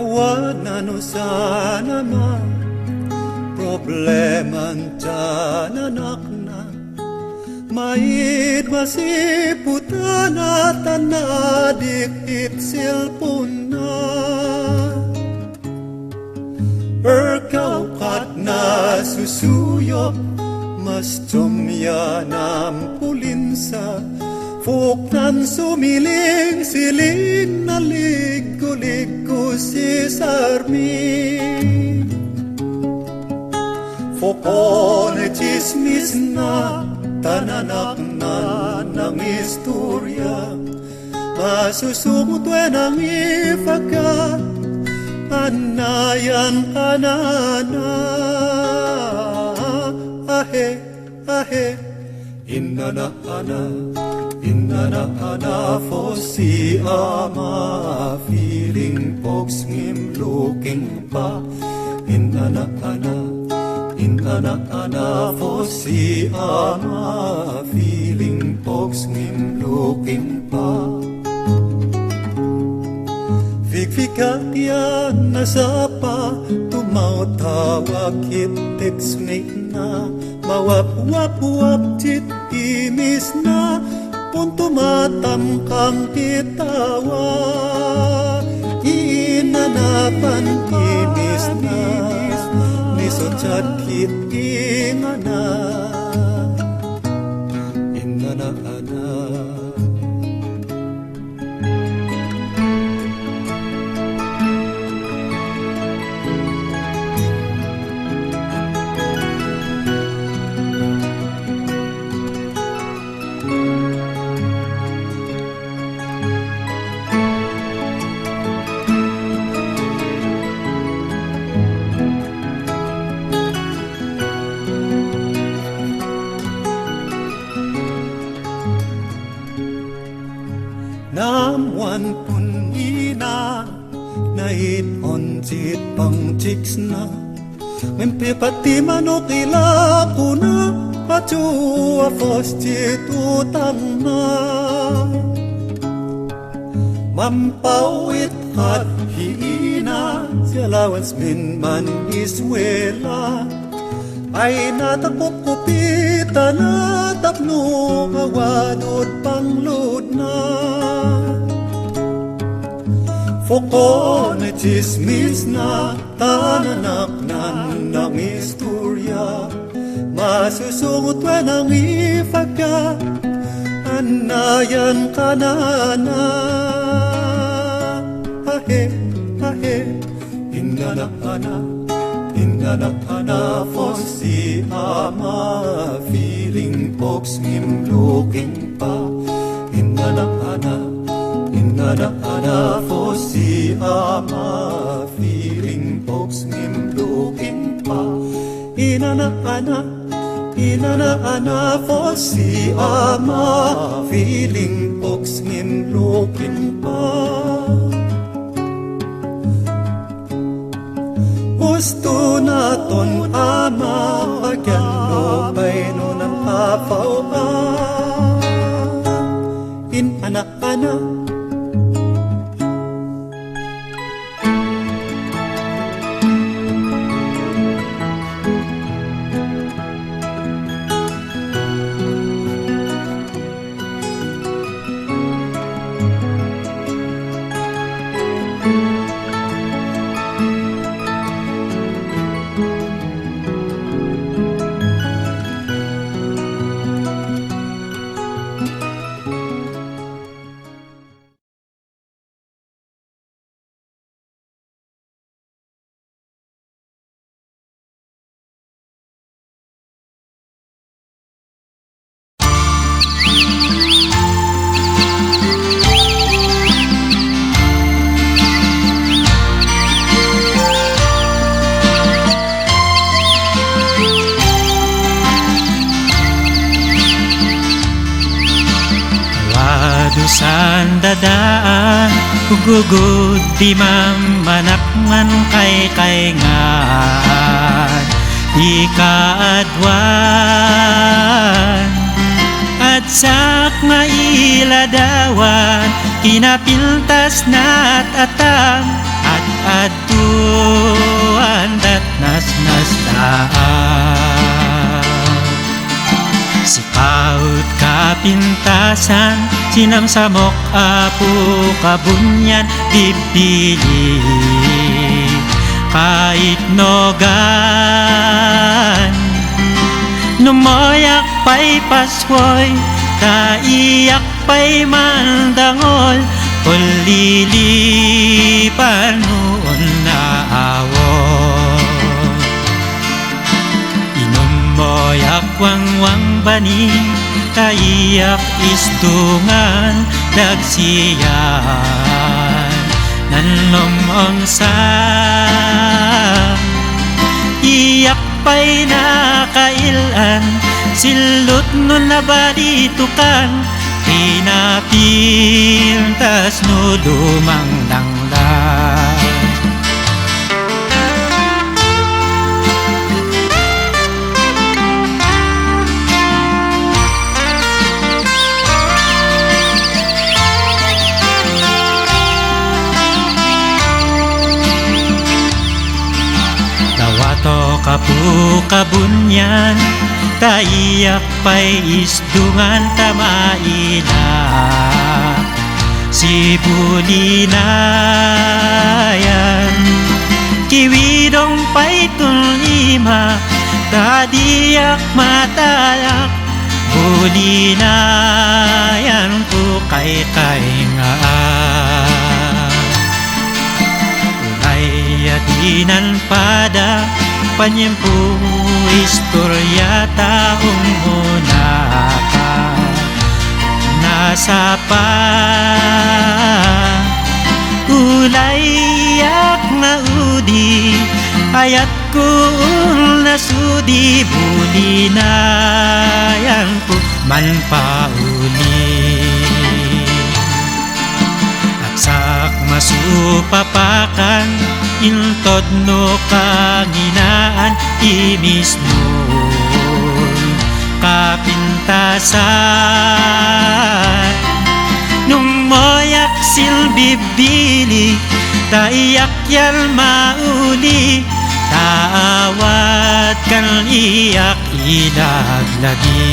Kawanan sana na probleman dyan anak na Mait masiputan at anadikit silpon na Erkaw na susuyop mas tumyanam pulinsa Fuknan sumiling-siling na ligo-ligo si Sarmi Fokon ay chismis na tananak na ng istorya Masusumutwe ng ifagat Anayan kanana Ahe, ahe Inana for si ama Feeling folks ngim looking pa Inana for si ama Feeling folks ngim looking pa Figfikat yan nasapa Tumaw-tawag hit-text na Mawap-wap-wap tit imis na Punto matamkang titawa Inanapan imis na Nisotsyat kit ingana Inanaana Namwan pun ina Nait on jit pang chicks na Mimpi pati manok ila ko na Pachua fos jit utang na Mampawit at hiina Sialawans min man iswela Ay natakupupita na tapno Awadod panglod na Foko na chismis na Tananak ng istorya Masusungot we ng ifaga Anayan kanana Ahe, ahe Inana for si ama Feeling folks ngim looking pa Inana for si ama Feeling folks ngim looking pa Inana for si ama Feeling folks ngim looking pa Gusto naton ama Agyan bay no ng apaw Inana Dusan dadaan Ugugod di mamanakman kay ngan Ikaadwan At sak mailadawan Kinapiltas na't atam At aduan dat nasnastaan. Si paut kapintasan, sinamsamok apu kabunyan bibili. Kahit nogan, numoyak pa'y paswoy, taiyak pa'y mandangol, ulilipan noon na awon. Inom moyak wang bani, taiyak istungan, dagsiyan. Nanom sa iyak pa'y nakailan, silot nun nabalitukan, pinapintas no lumang langlang. Dawato kapu kabunyan, taiyak pa'y isdungan tamaila. Si bulinayan, kiwidong pa'y tulima, tadiyak matayak, bulinayan ko kay ngaan. Yatinan pada panyempu istorya taong munaka nasa pa ulayak na udi ayat ko nasudi bulinayan ko man pauli. Sak masupapakan, intod no kanginaan, imis nun kapintasan. Nung moyak silbibili, taiyak yal mauli, taawat kan iyak ilaglagi.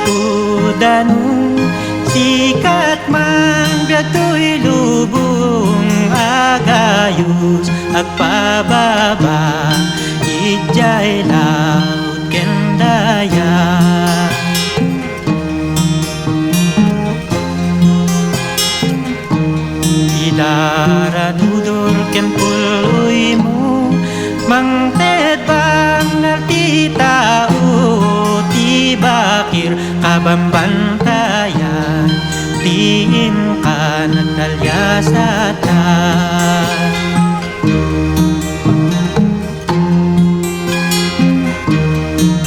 Udanong sikat mang gato'y lubong agayos agpababa ijay laut kendaya. Idaranudor ken puloy mo mangted bang nartita bakir kabambantayan tiin ka nagtalyasatan.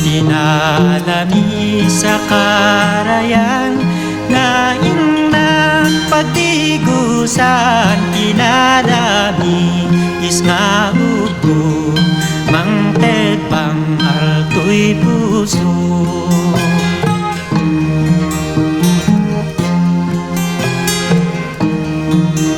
Dinalami sa karayan na inang pagtigusan, dinalami is nga upo mangted pang alto'y puso.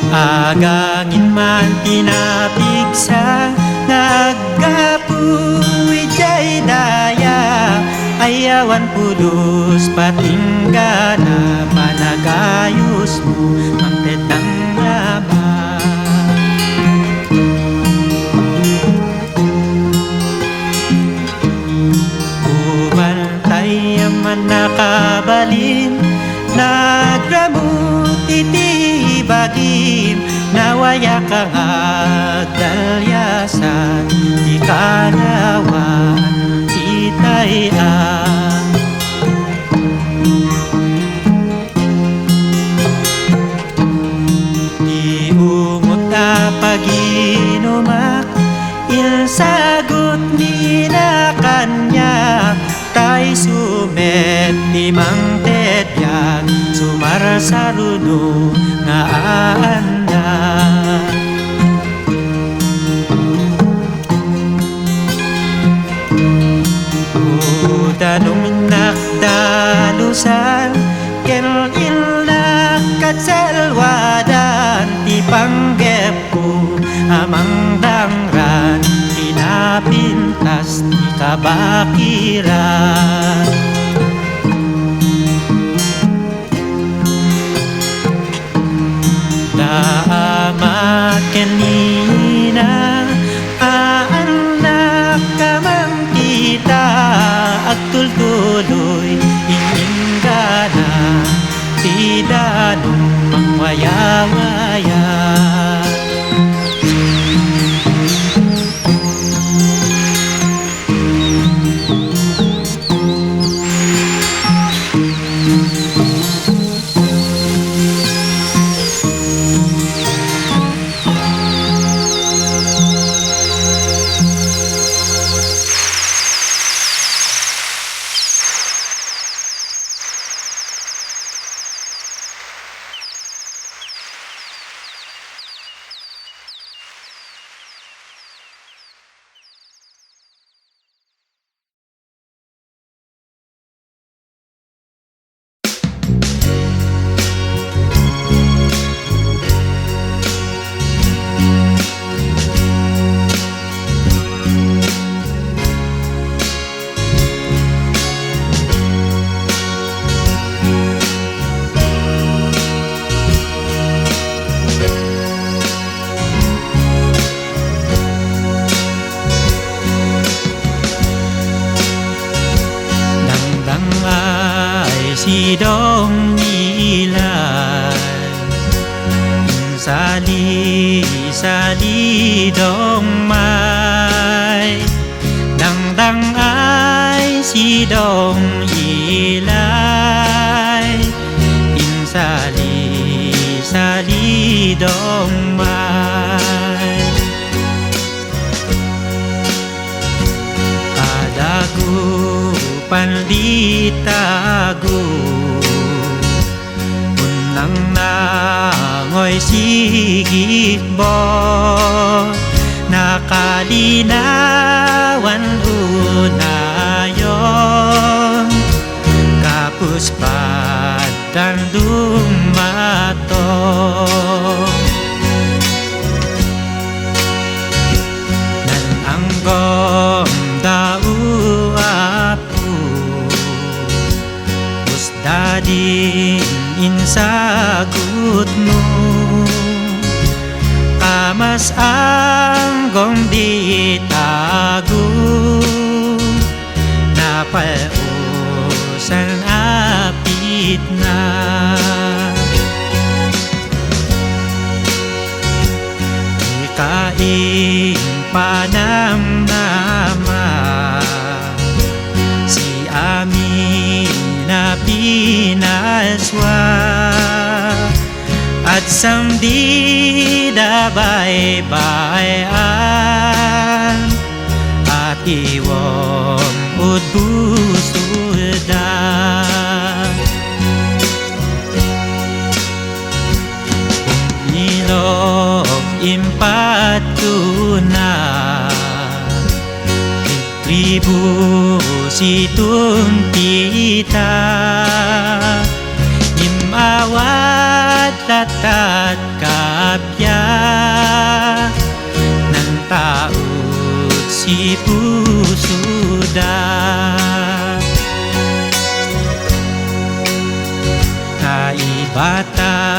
Agangin man tinapigsa, naggapuy jay daya, ayawan pulos patinggana, panagayos mo mangtedang laban. Ubantay man nakaba balin nagramut iti bagim nawaya kang agdalyasan di kanawan itayan. Di umot na paginumak ilsagot ni na kanya tay sumet limang tedyag sumarsaruno nga anda. Danong nakdalusan ken ilnak katsalwadan ti panggep ko amang dangran pinapintas ti kabakiran. Daamat kanina aanak kamang kita agtultuloy ininggana ti danong mangwaya-waya. Sidong nilay sali dong may dangdang ay sidong ilay sali dong may kadagu panditago unang nangoy sigit bo nakalinawan unayon kapus padan dumato nan anggom dau dading insagot mo kamas anggong ditago napausan apit na ikaing panamnama si amin na pinaswa at samdi dabay-bayan at iwom udbusuda ilog impat tuna tribu situn tita imawat tatat kapya ng taot si pusuda kaibatay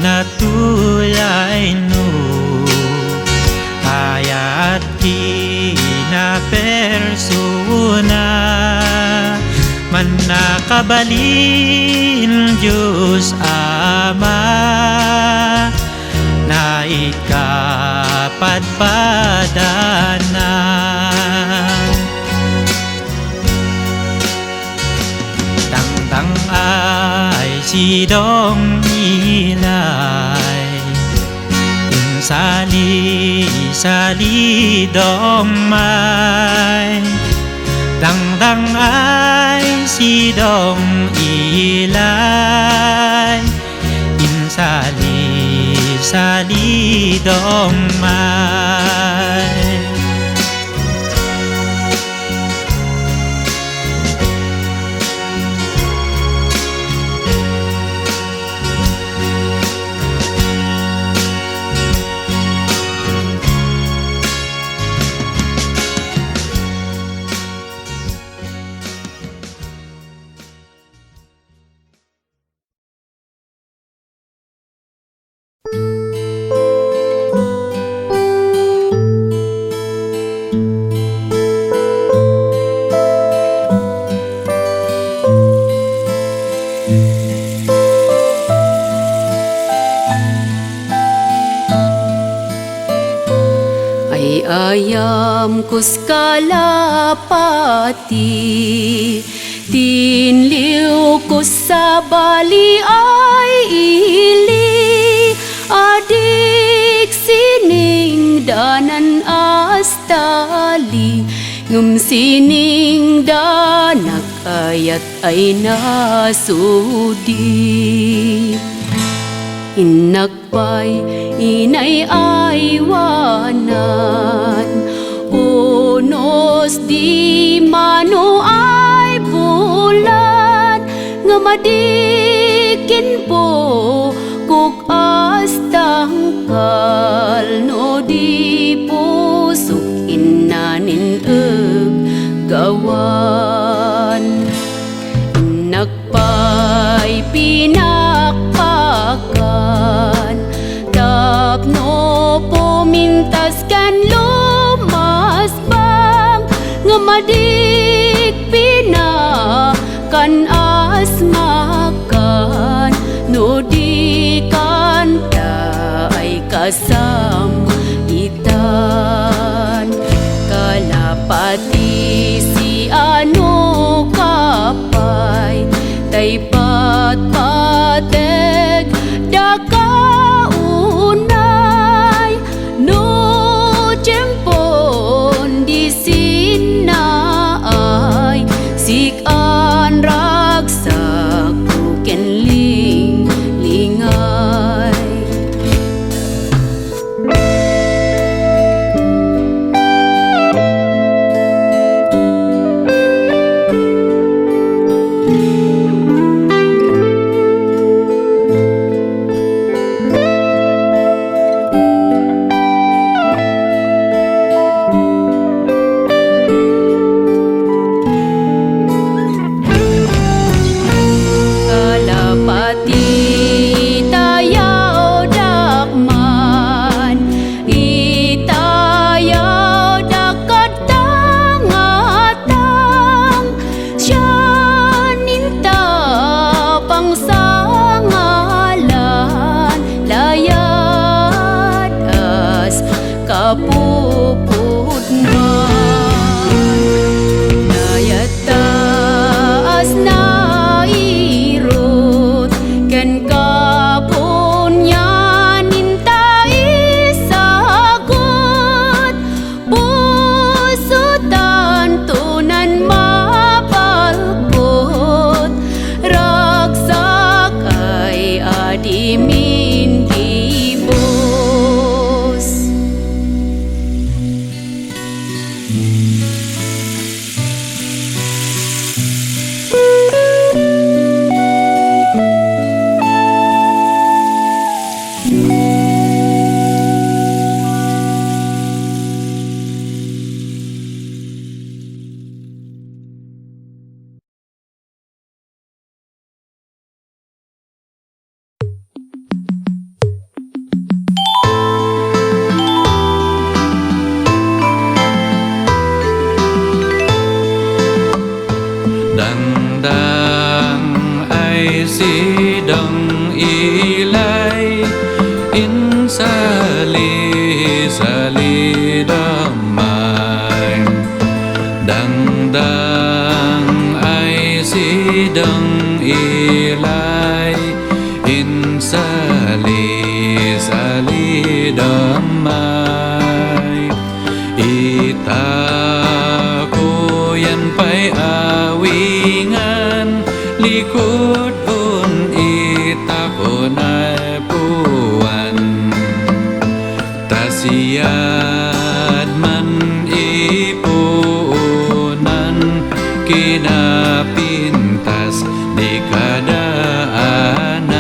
na tulay no ayat na persona man nakabalin Diyos Ama na ikapadpadana. Tangtang ay sidong ilay, sali dong may. Tangtang ay sidong ilay, sali dong may. Ayam kuskalapati, tinliw ko sa bali ay ili. Adik sining danan astali, ngum sining danak ayat ay nasudi. Inakpay inay aywanan, unos di mano ay bulan, nga madikin po kuk astangkal, no di pusok inanin gawan. Inakpay pinakpakan, tapno pumintas kan lumas bang, nga madik pinakan asmakan, no di kanta ay kasam itan. Kalapati si ano kapay, tay pateg dakaunay, no tiyempon di sinaay, sikan ragsak kenling lingay. sidang ilay sali damay dang ay sidang ilay sali damay ita ko yan pa'y awingan likod un ita ko na puwan tasiyad man ipunan kinapintas di kadaanan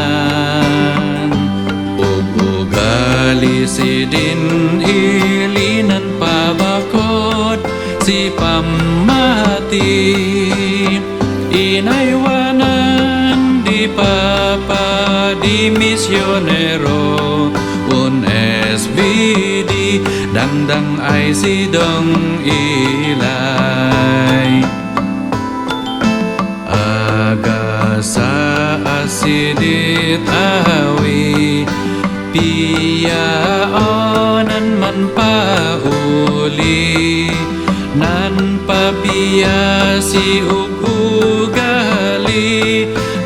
ugali si din ilinan pabakod si pamati inaywanan di papa di misyonero un SBD dangdang ay sidang ilay aga sa asidit awi piyaonan man pauli nan papiya si ugali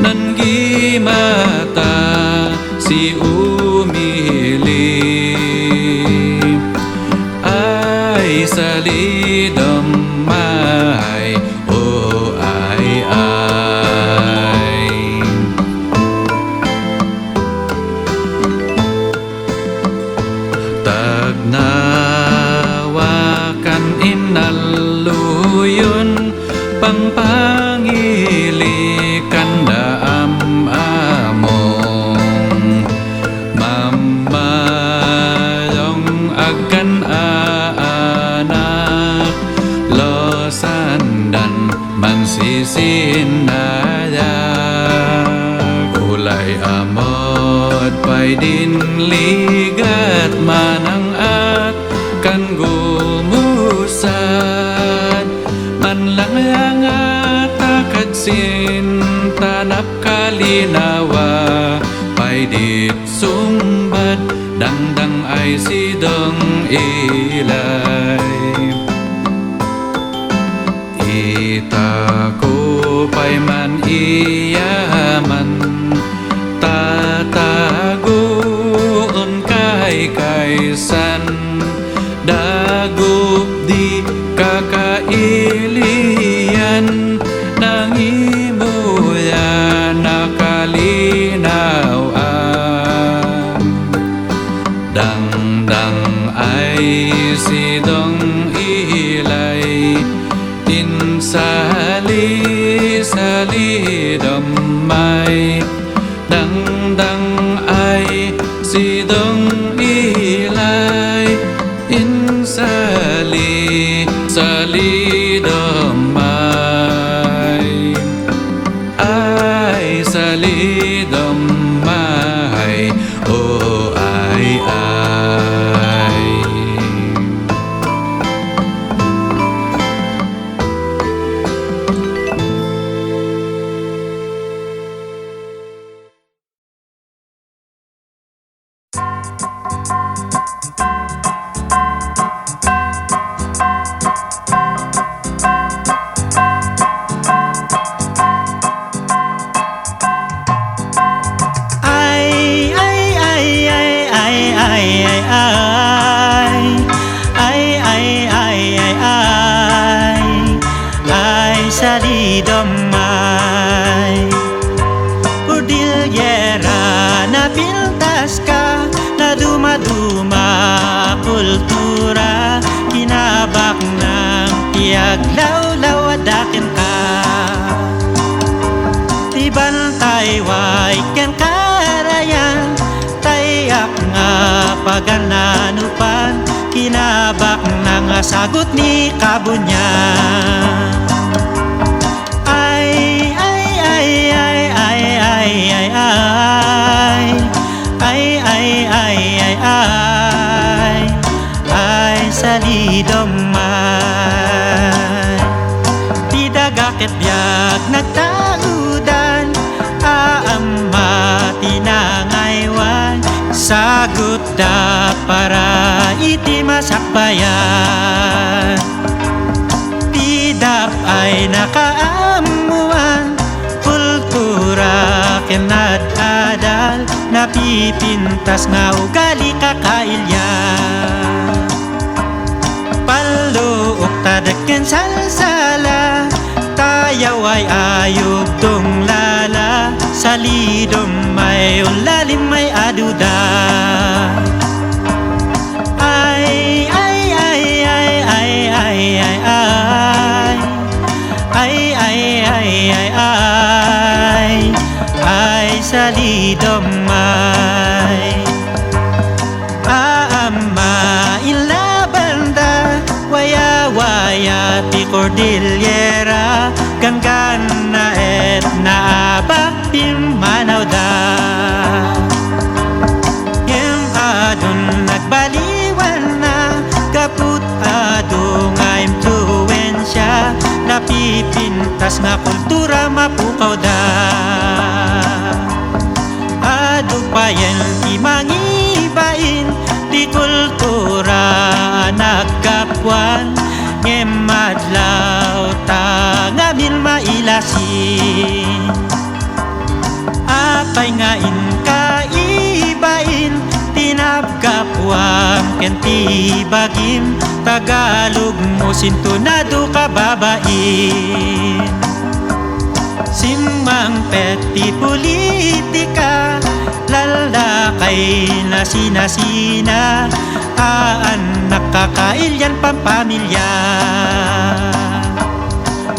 nan gimata si umili ay salidamay o ay tagnawakan inaluyon pangpangilikan daam among mamayong agan anak losandan mansisinaya kulay amot pay din ligat manang at kan gumusan man lang yang atakad sin tanap kalinawa pay dit sumbat dangdang ay sidang ilay ita ko pay man iyaman tatagoon kaysan dagup di kakailian nangimuya nakalinawan dangdang ay sidang ilay sali damay dangdang ay sidang ilay sali damay ay sali damay o ay salidamay Cordillera na pintas ka na dumaduma kultura kinabak ng tiyaglawlaw adakin ka tibantay way ken karayan tayak nga pagananupan kinabak ng sagot ni kabunyan salidamay di dagakit biag nagtaudan Kadut da para iti masakbayan, tidap ay nakaamuan, kultura kenad adal, napipintas nga ugali kakailyan. Paluok tadakken salsala, tayaw ay ayub dong lala, salidom may ulalim may aduda. Ay ay ay ay ay ay ay ay ay ay ay ay ay ay salidom may aama ilabanda, waya waya ti Cordillera, ganggan na et naabak pimanaw da. Yem adun nagbaliwan na, kaput adu nga impluensya, napipintas nga kultura mapukaw da. Adu payen ti mangibain, ti kultura nagkapwan, ngem adlaw ta ngamin mailasin. Apay nga inkaibain, tinabgapwang ken ti bagim, Tagalog mo sintunado kababain. Simmang peti politika, lalakay na sinasina, aanak kakailyan pampamilya.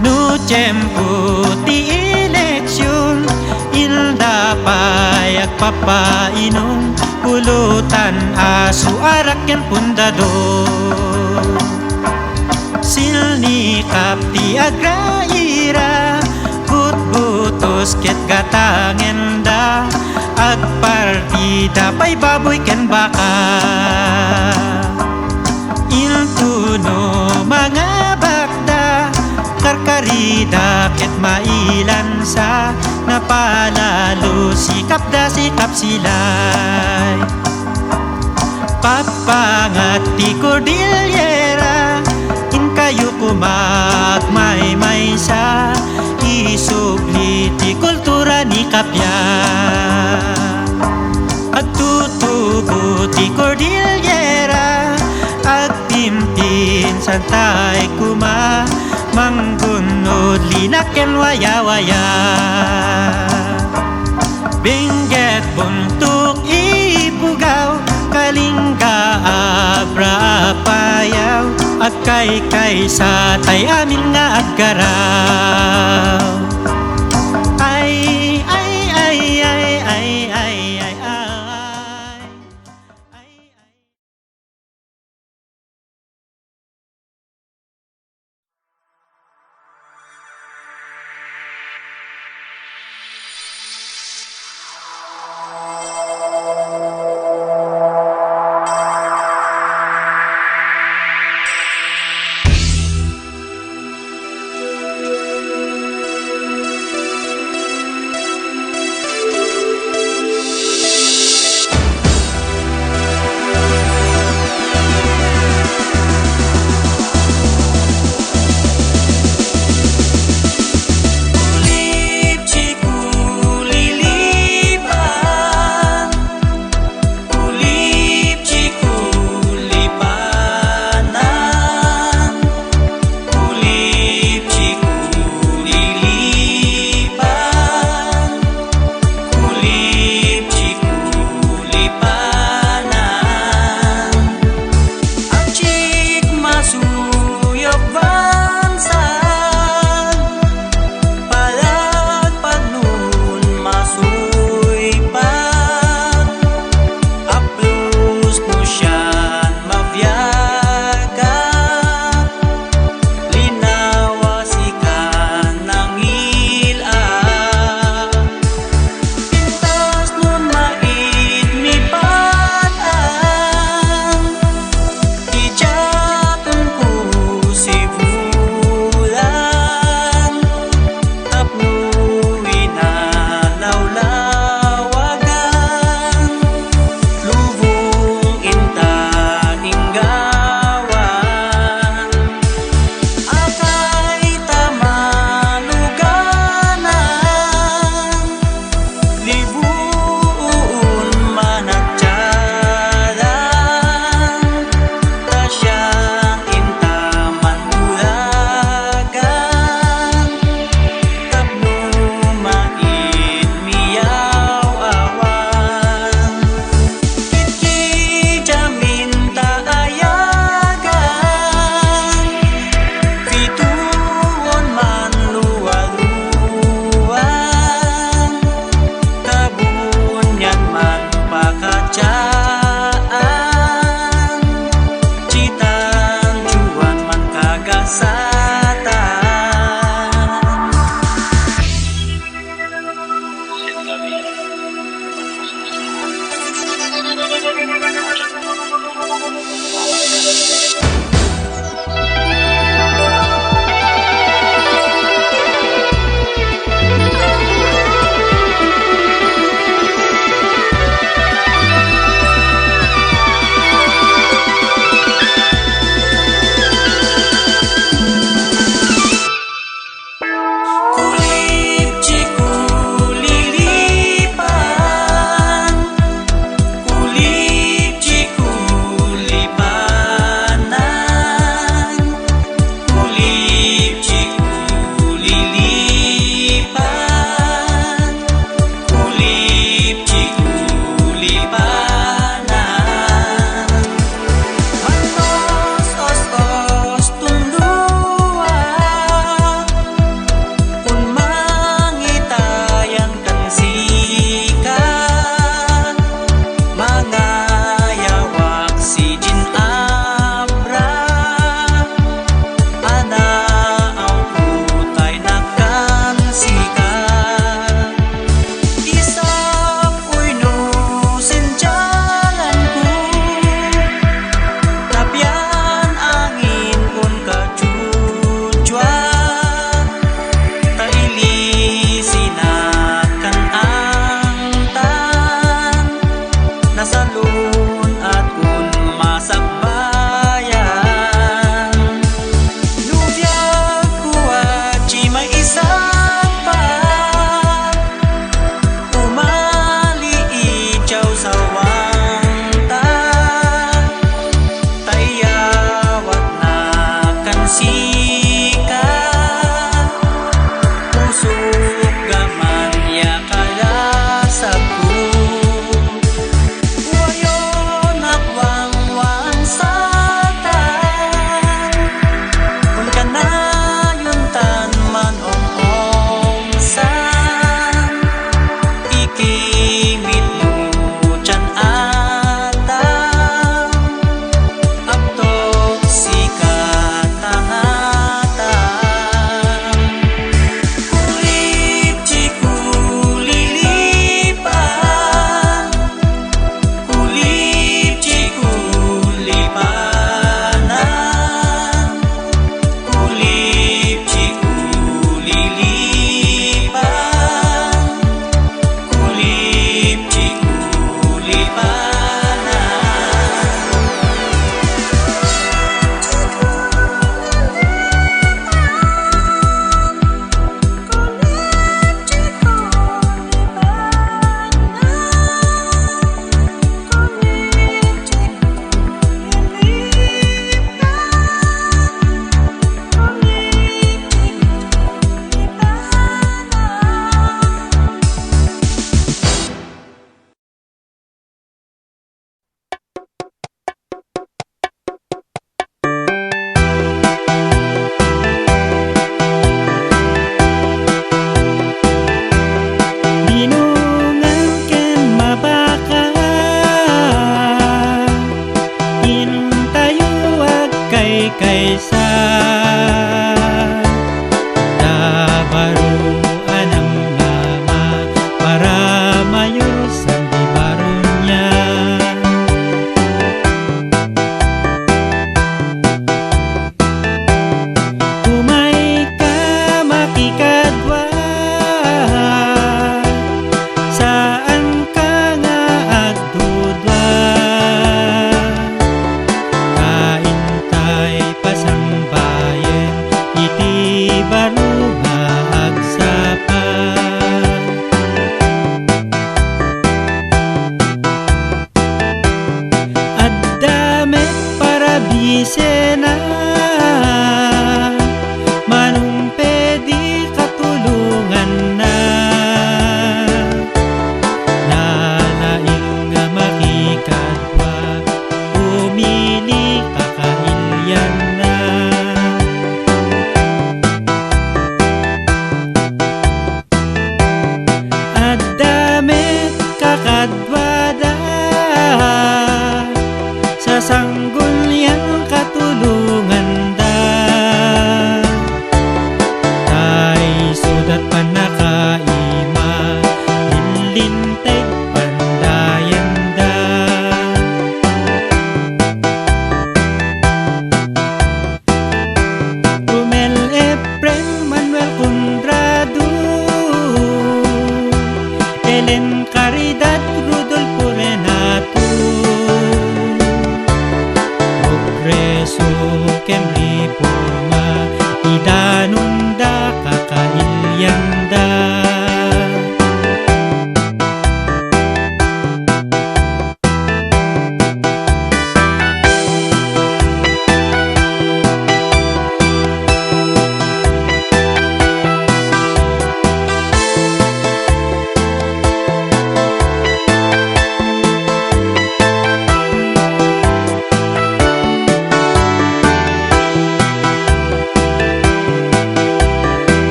No tiyempo ti eleksyon, ilda payak papainom, pulutan asu arak yan pundador. Silnikap ti agraira, butbutos ket gatangenda, agpartida pay baboy ken baka. Iltuno mga bakda, karkarida ket mailansa, napalalo sikap da sikap silay. Papangat ti Cordillera, inkayo kumagmay-maysa, isubli ti kultura ni Kapya. Agtutubo ti Cordillera, agtimpin santay kuma, manggunod linaken waya-waya. Benggit buntuk ipugaw, kalingga abra apayaw, agkay-kay sa tay amin nga agkaraw. Ay ay ay ay ay ay ay ay.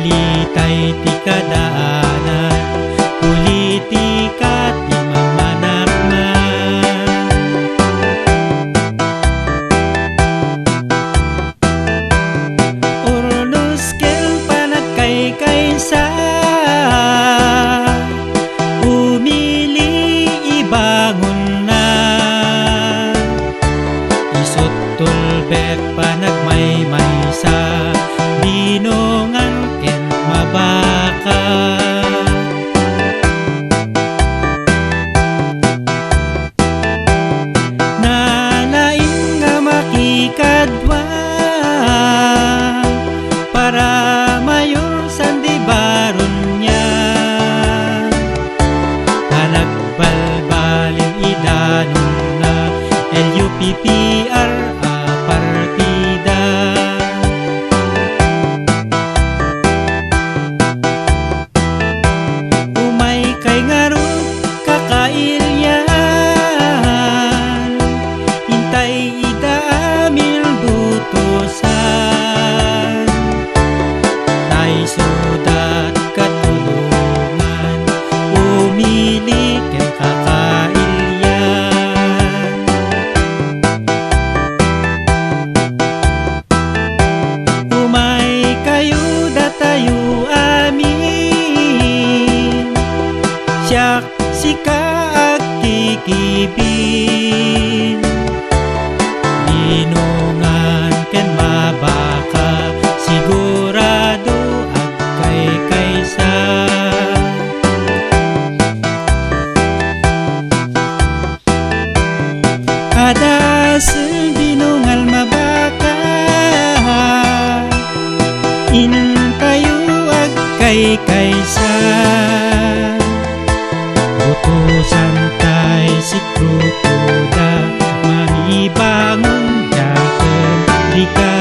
Ulitay ti kadaanan, politika ti mamanakman. Urnos kel panagkaykaysa, umili ibangon na. Isot tulbek panagmaymaysa, binongan ken mabaka. Nanain nga makikadwa, para mayon sandi baron niya. Panagbalbalin idanon na LUPPR a partida. Umay kay ngarod kakailyan, hintay idamil butusan. Tay sudat katulungan, umili ken kakailyan. Umay kayo datayo amin, siyak sika agkikibin. Binungan ken mabaka, sigurado agkaykaysa. Adasel binungal mabaka, intayo agkaykaysa. Utusan tay si Krukoda, mamibangon yaken lika.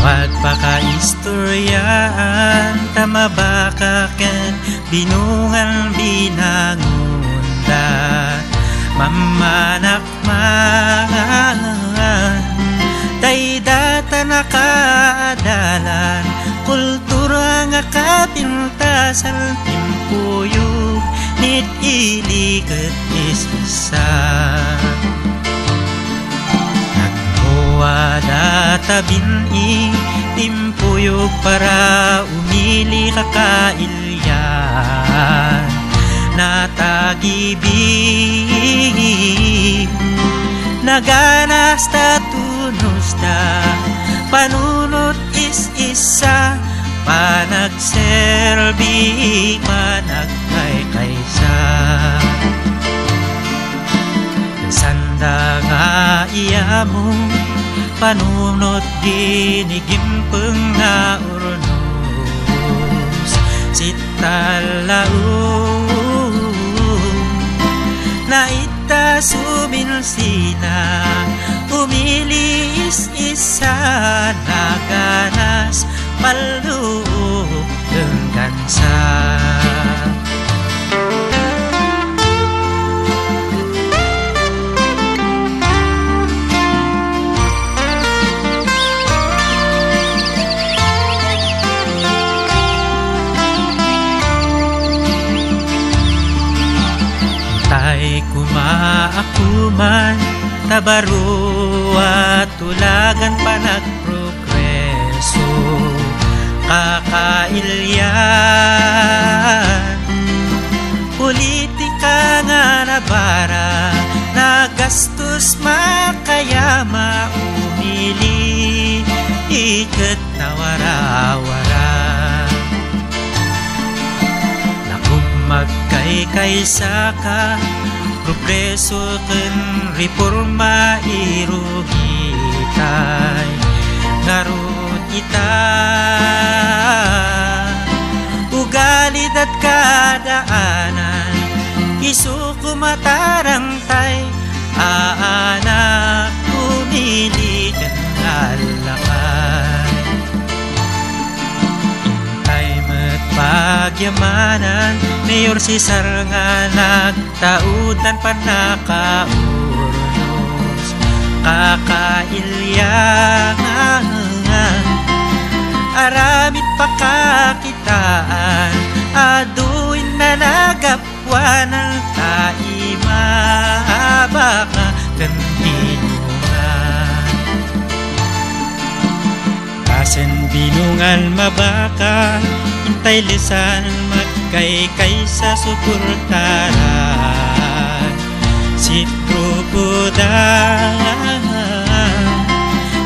Awag paka-istoryaan, tamabaka ken binungan binangunda. Mamanakman, tay data nakaadalan, kultura nga kapintasan timpuyog, nit iliket is-isa. Wada tabini timpuyog para umili kakailyan. Natagibig naganas tatunos da, panunot is-isa, panagserbi panagkaykaysa. Sanda nga iya mo, panunot ginigimpeng na urnos, sitalaong na ita sumilsina, umilis isa naganas maluk dengan sa. Tay kumaakuman, tabaro at tulagan panagprogreso, kakailyan. Politika nga nabara, nagastos makayama, umili iket na warawara. Magkaykaysa ka, progreso ken reforma irugitay, ngarut ita ugali at kadaanan, matarangtay, aanak umili kan lalakay. Intay met pagyamanan, Mayor Cesar nga nagtaudan pa nakaurnos, kakailyangan, aramid pakakitaan, aduin na nagapwanan, taimabaka kantinungan. Kasen binungan mabaka, intay lisan magkaykay sa suportaran, si Kropodan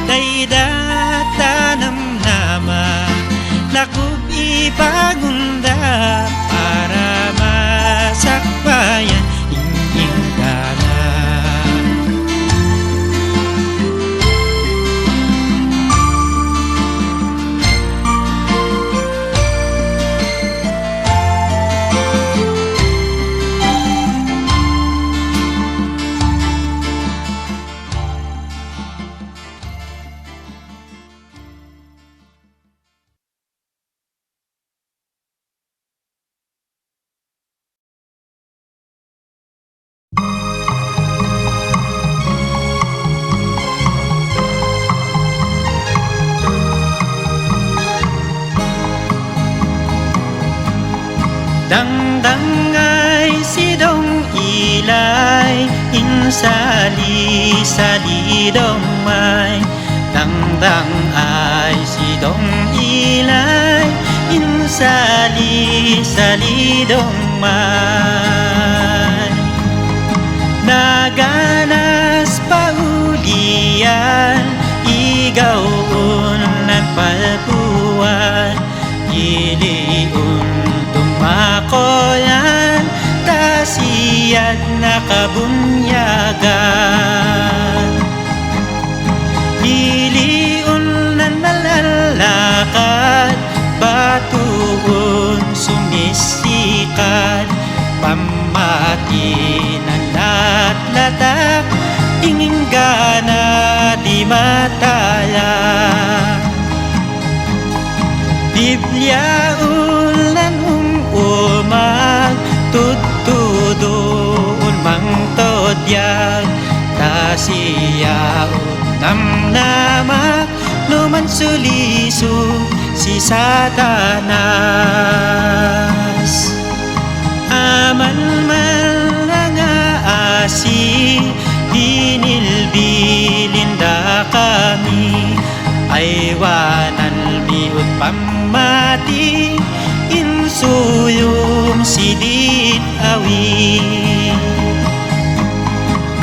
daydatanam nama, lakub ibagunda para masakbayan inyong dana. Dangdang ay sidong ilay, insali-sali dong may. Dangdang ay sidong ilay, insali-sali dong may. Naganas paulian, igawon nagpalpuan, iliun tumakoyan, tasiyat nakabunyagan. Iliun na nalalakad, batuon sumisikat, pamati ng latlatak, iningana di matala. Biblia ulan umag, tutudoon mang todyag, tasiyaon namnamak, numansuliso si Satanas. Aman man nga asi, dinilbilinda kami, aywanan miut pamati, insuyong sidit awi.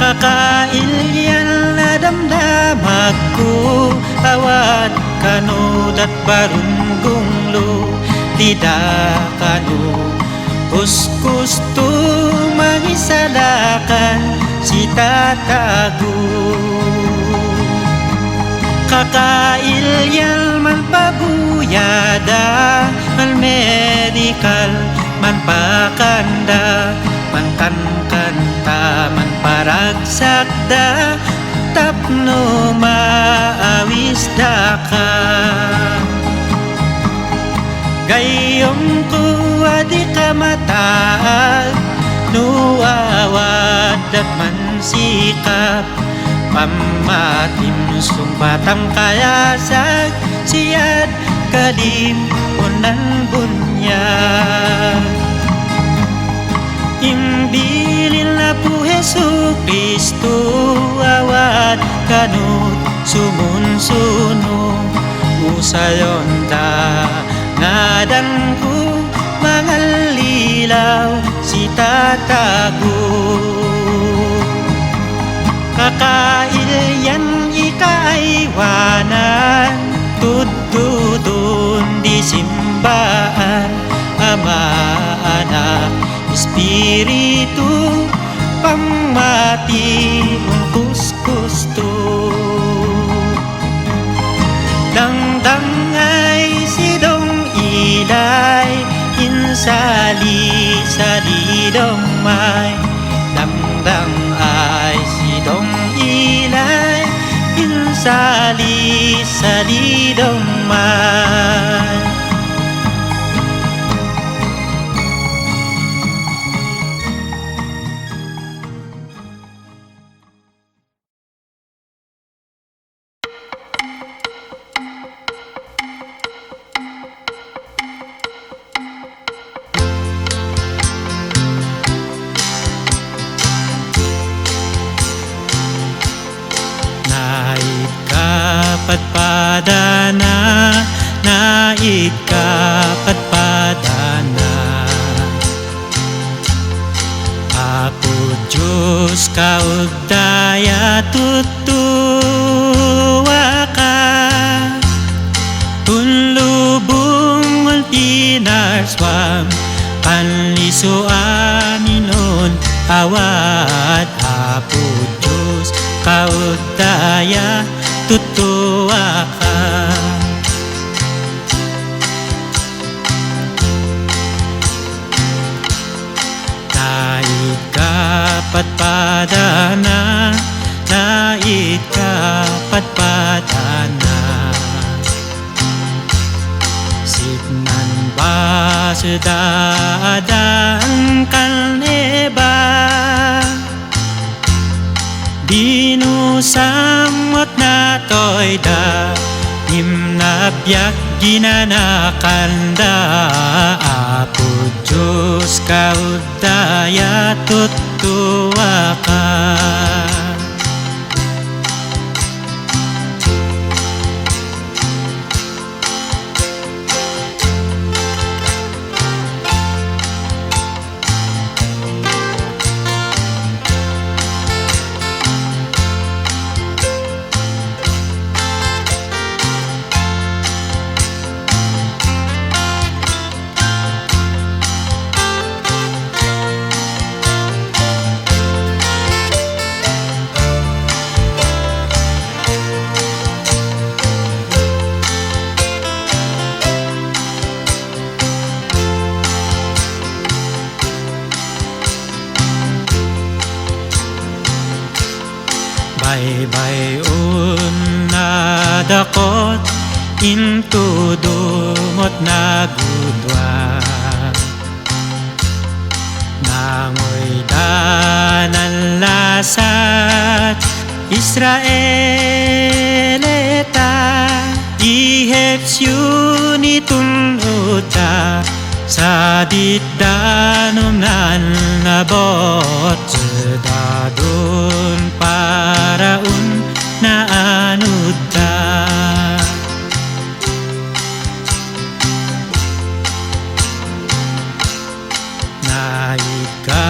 Kakailyan na damdamag ko, awat kanu dat barunggunglo, tidak kanu kuskus tu mangisalakan si tatagu. Kakailyan man pabuyada, man medical, man pakanda, man kankanta, man paragsakda, tapno maawis da ka. Gayong kuwa di ka mataag, nuawad at man sikap, pamatim sumpatang kayasag, siyad kalim unan bunyag. Imbilin na po Jesu Kristo, awat kanut sumunsuno, usayon da ngadan ko, mangalilaw si tatago. Kakailyan ikaaywanan, tududun di simbaan, ama, anak, espiritu, pamati, kuskusto. Dangdang ay sidong ilay, insali-sali dong may. Đăng đăng ai si đông y lai in sa li đông mai. Padana, nait ka padana. Apo Diyos kaugdaya tutuwa ka. Tunlubong ulpinarswam panlisuan inon awat. Apo Diyos kaugdaya tutuwa ka. Nait ka padana, nait ka padana. Sidnan ba sedadang kalneba binusamot na to'y da himnabyak ginanakanda. Apo Diyos kaudaya tutuwa ka. Bay-bayon na dakot intudumot na gudwa. Nangoy danan lasat Israeleta ihepsyon itunuta sa ditdanom nan nabot. Sedadun paraun na anuda. Nait ka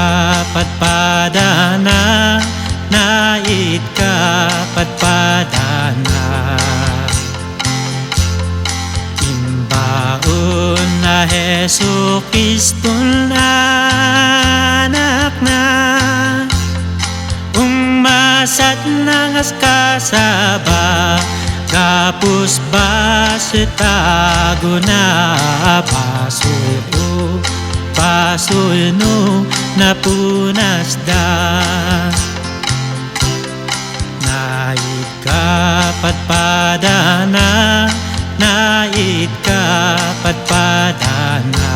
padana, nait ka padana. Imbaon na Hesu Kristun anak na umasat nangas kasaba kapus basitago na pasul no na punas da. Nait ka padana, nait ka padana.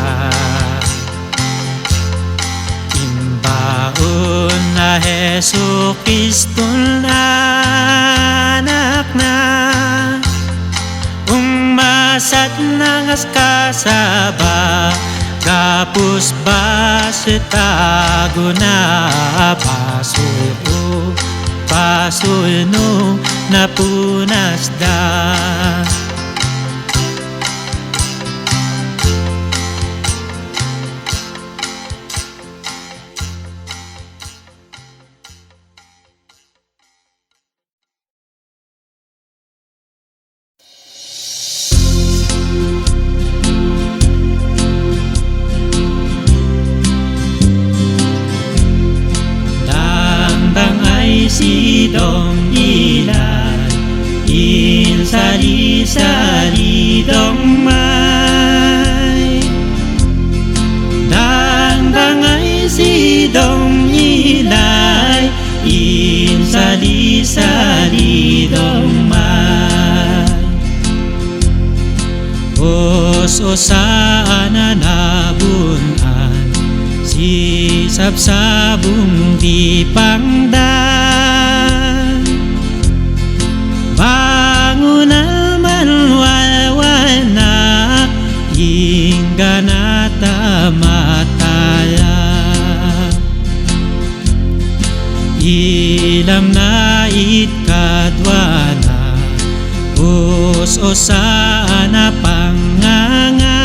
Imbaon na Hesu Kristun anak na umasat nangas kasaba kapus basitago na pasul no na punas da. Sidong ilan in sari dong mai. Dang ay sidong ilan salidong may os-osaan na nabunan si sabsabong di pangdan bangunal man wawanak hingga natamataya ilam na itkadwana os-osaan na panganga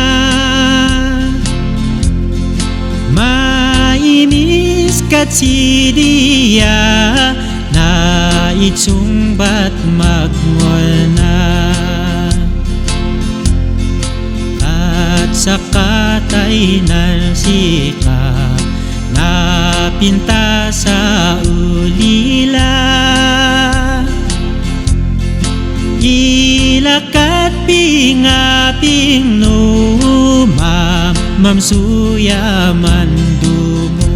maimis kat sidiya na itsumbat magngol na at sakatay narsika na pinta sa ulila ilakat pingaping numam mamsuya mandumo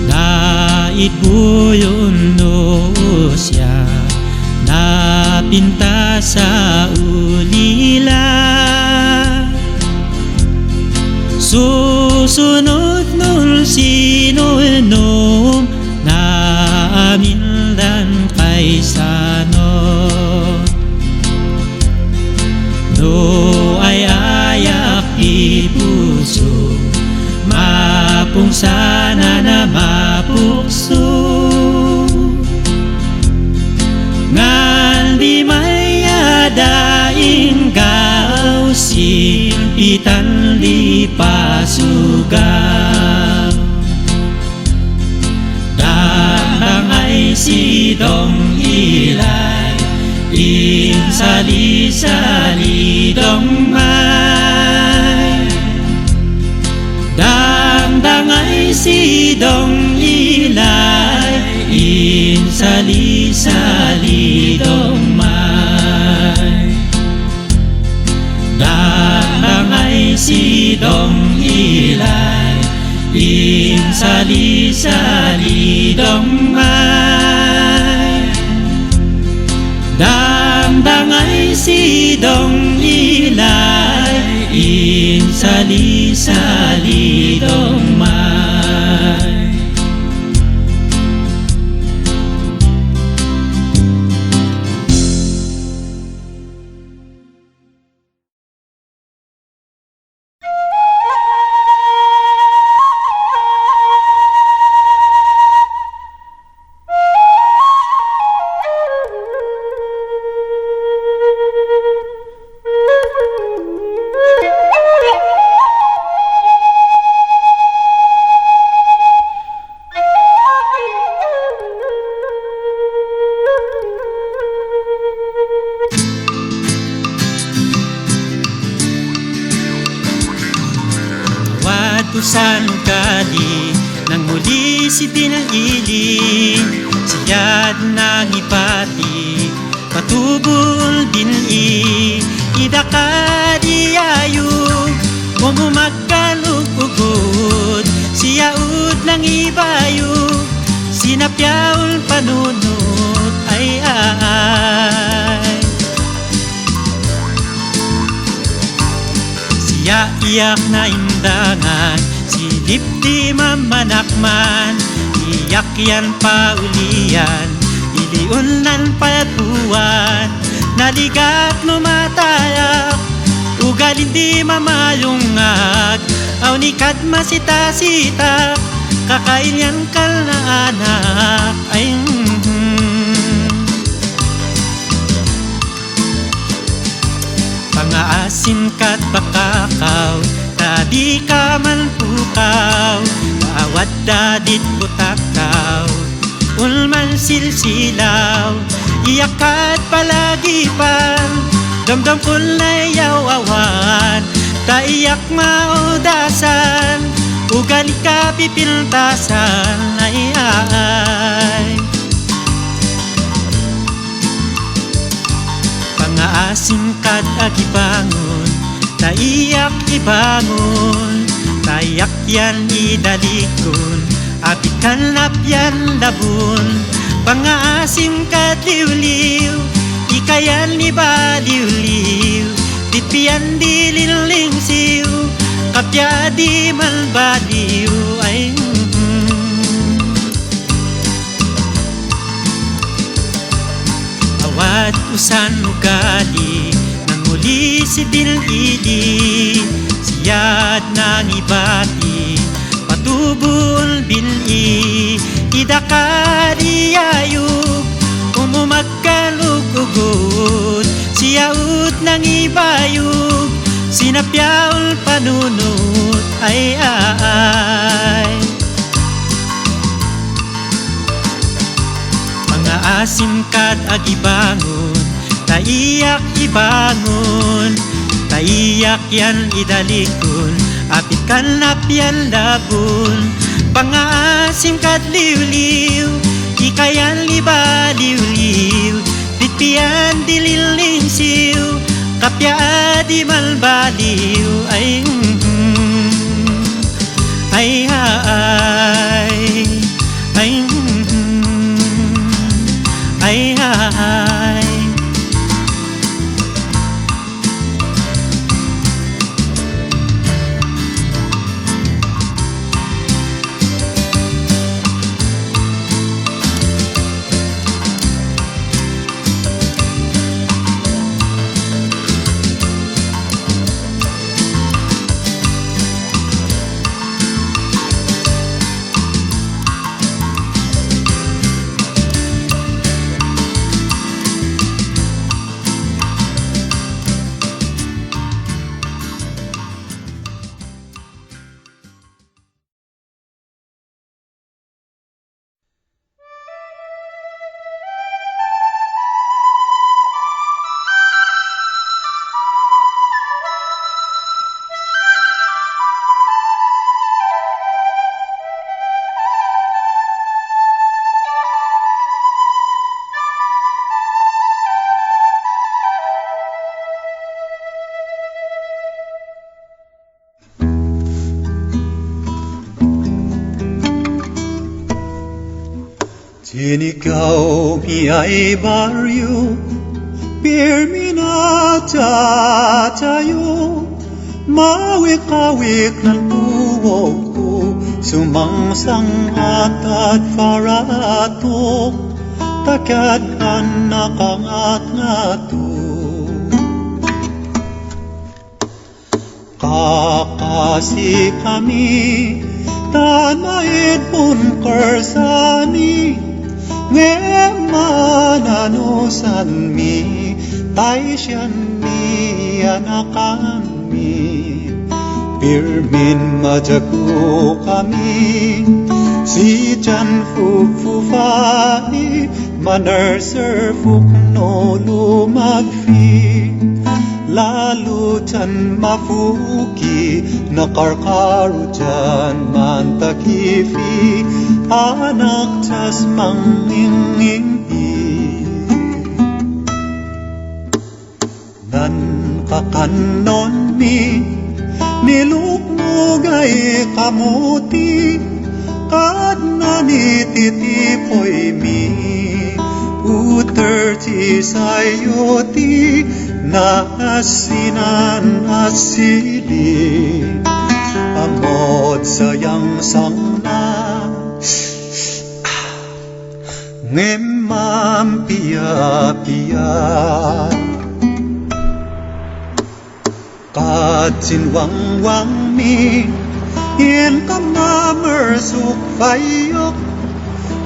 dait buyon no siya na pinta sa ulila susunod nun sinunum na amin dan kaisano no ay ayak di puso mapung sana na mapukso ngan di may adaing gaw silpitan di pasugaw dahang ay sidong ilay insali-sali dong may dang ay sidong ilay insali-sali dong may dang ay sidong ilay insali-sali dong may dang ay sidong ilay insali-sali dong may Tusan kali nang muli si pinailing siyad ng ipati patubol dinli idaka diayong umumagkalugugod siyaud ng ibayog sinapyaul panunot ay siya iyak na imdangan silip di mamanakman iyak yan paulian iliunan patuan naligat lumatayak ugalin di mamayungag aunikat masita-sita kakailyan kal na anak ay pangaasim kat bakakaw tadi ka man pukaw bawat dadit butakaw ulman silsilaw iyakat palagi pan damdam kulay yawawan taiyak maudasan ugali ka pipintasan ay pangaasim kat agibangon taiyak ibangon tayak yan idalikon apit kanapyan labun, pangaasim kadliw-liw, ikayan ni baliw-liw, ditpian dilililing siw, kapya di malbaliw ay awat usan ugali nang muli si Dilili, siyad nang ibati patubul bili, idakadiyayog umumagkalugugod, siyaut nang ibayog, sinapyaul panunot ay mga asim kad agibangon, taiyak ibangon, taiyak yan idalikon, apit kanapyan labon, pangaasim kad liw-liw, ikayan libaliw-liw, ditpian dililiw siw, kapya di malbaliw ay ay ay ay ay ay Din ikaw miya'y baryo, pirminata tayo, mawik-awik ng tuwog ko, sumangsangat at farato, takad anak ang at-ngato. Kakasi kami, tanmait pun kersani, Ngemanan mi, taisyan mi anakan mi, pirmin majago kami, si Jan fufufani, manerser fukno lumagfi, lalu Jan mafuki, nakarkaru Jan mantakifi, anak tas manginginghi. Nan kakanon mi, nilukmugay kamuti, kad nanititipoy mi, uterti sayoti, na asinan asili, amod sayang sangna, ngemam pia-pia, kad sinwang-wang mi, yen kamamer sukfayok,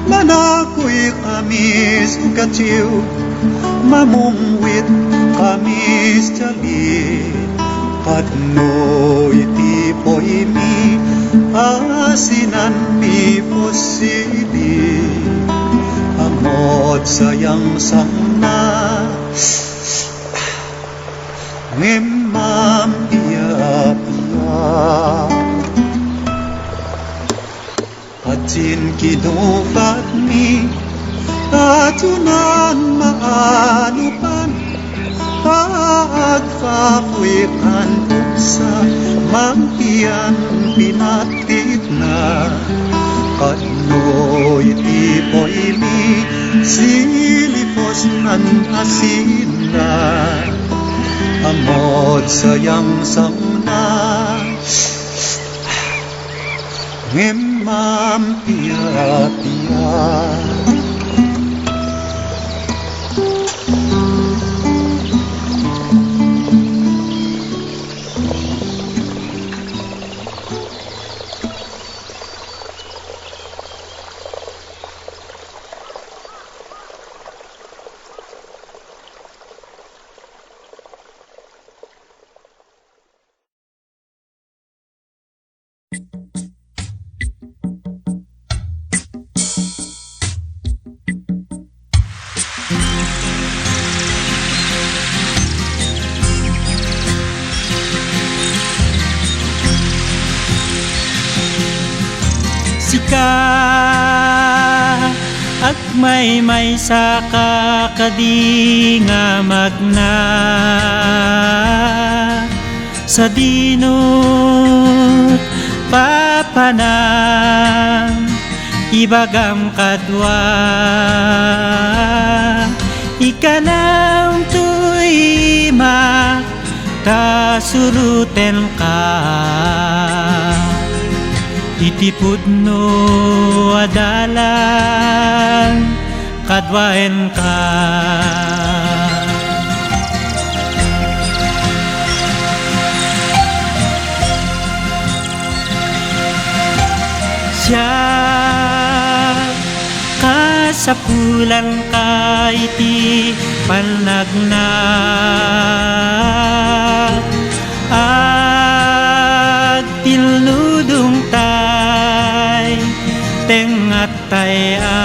manakoy kami sukatiw, mamungwit kami jalit, kad no itipoy mi, asinan mi posili, amod sayang sangna, ngemam pia-pia. Atin kinufat mi, atunan maanupan, pagfapuikan uksa, mampian pinatit na, kad Silipos nan asina Amod sayang samna Ngemam pia-pia Sika at may sa kakadi nga magna sa dinot papanang ibagam kadwa ikanang tuyma kasuruten ka itipud no adalan kadwaen ka siya kasapulan ka iti panagna ag tilnudong tay tengat taya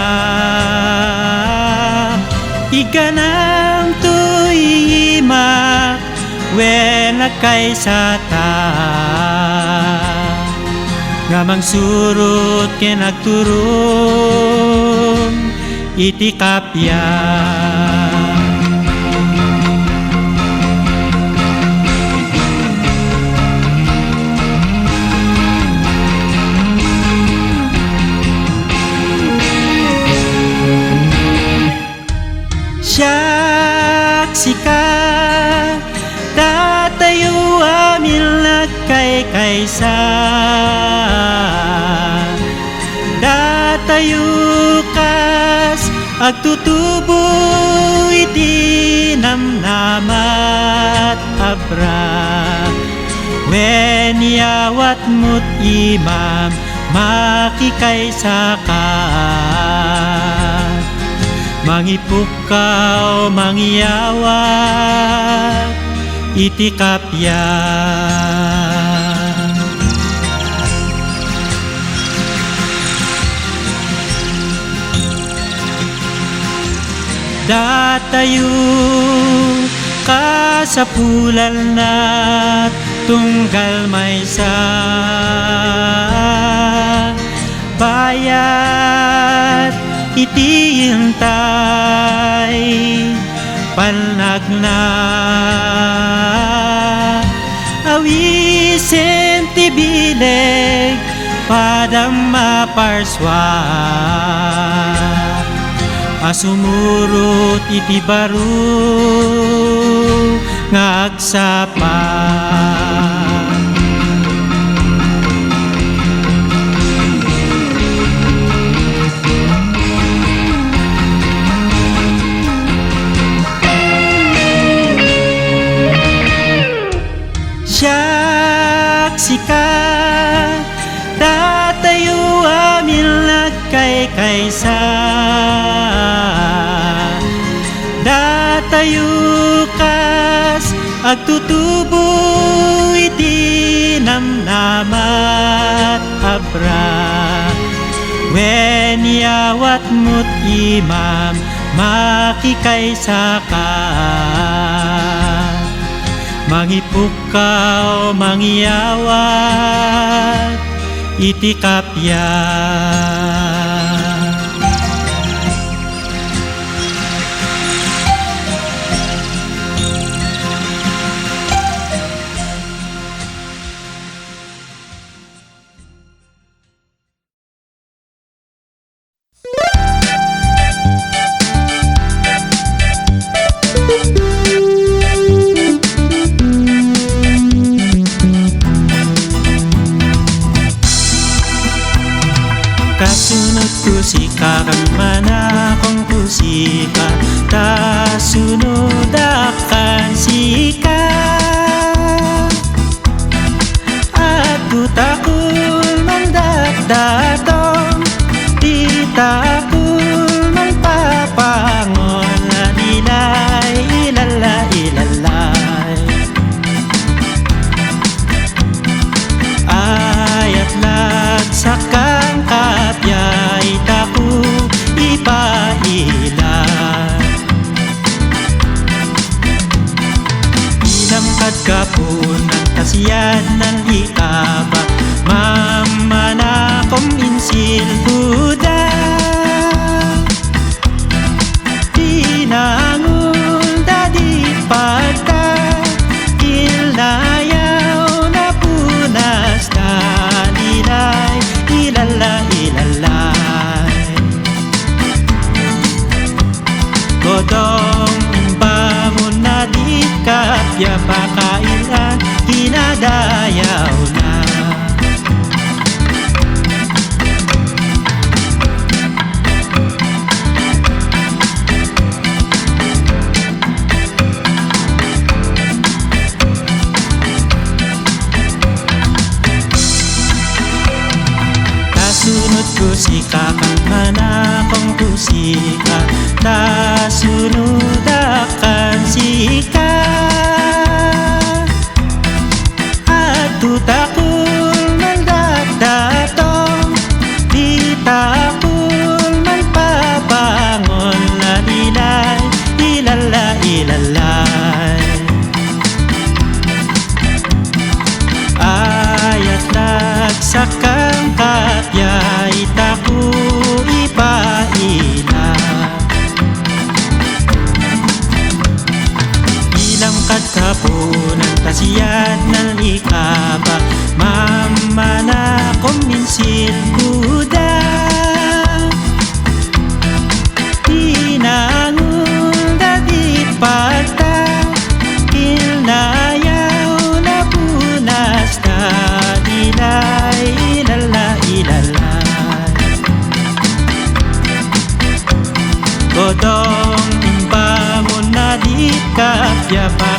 iganang tuyima wena kay sata ngamang surut kenagturong iti kapya siyak sika tatayo amil nagkay-kaysa datayo kas agtutubo iti namnamat abra wen yawat mo't imam makikaysa ka mangipukaw mangyawat iti kapya datayo kasapulan na tunggal maysa bayat iti intay panagna awisen ti bileg padam maparswa asumurot iti baro ngagsapa siyak sika datayo amil nagkay-kaysa datayo kas agtutubo iti namnamat abra wen yawat mo't imam makikaysa ka mangipukaw mangyawat iti kapya Kasunod ko si kakang manakong kusika, tasunod akan sika. At tutakul mandakdatong, titakul magpapangon, ilay, ilalay, ilalay. Ayat lagsak kang kapyay, taku ipaila. Ilamkat ka po ng kasiyan ng ikaba, mamanakom insil Buddha. Tinangul dadi pagka, ilnayaw na punas na, ilay, ilala, ilalay. Godong imbamun na di kapya, pakailan kinadayaw na. Kasunod ko si kakang manakong kusika, tasunod akan sika. At tutakul mandakdatong, titakul magpapangon, ilay, ilala, ilalay. Ayat lagsak kang kapyay, taku ipaila. Ilamkat ka po ng kasiyat ng ikaba, mamanakom minsil Buddha. Tinangul dadi pagta, ilnayaw na punas na, ilay, ilala, ilalay. Godong imbamun na di kapya pa,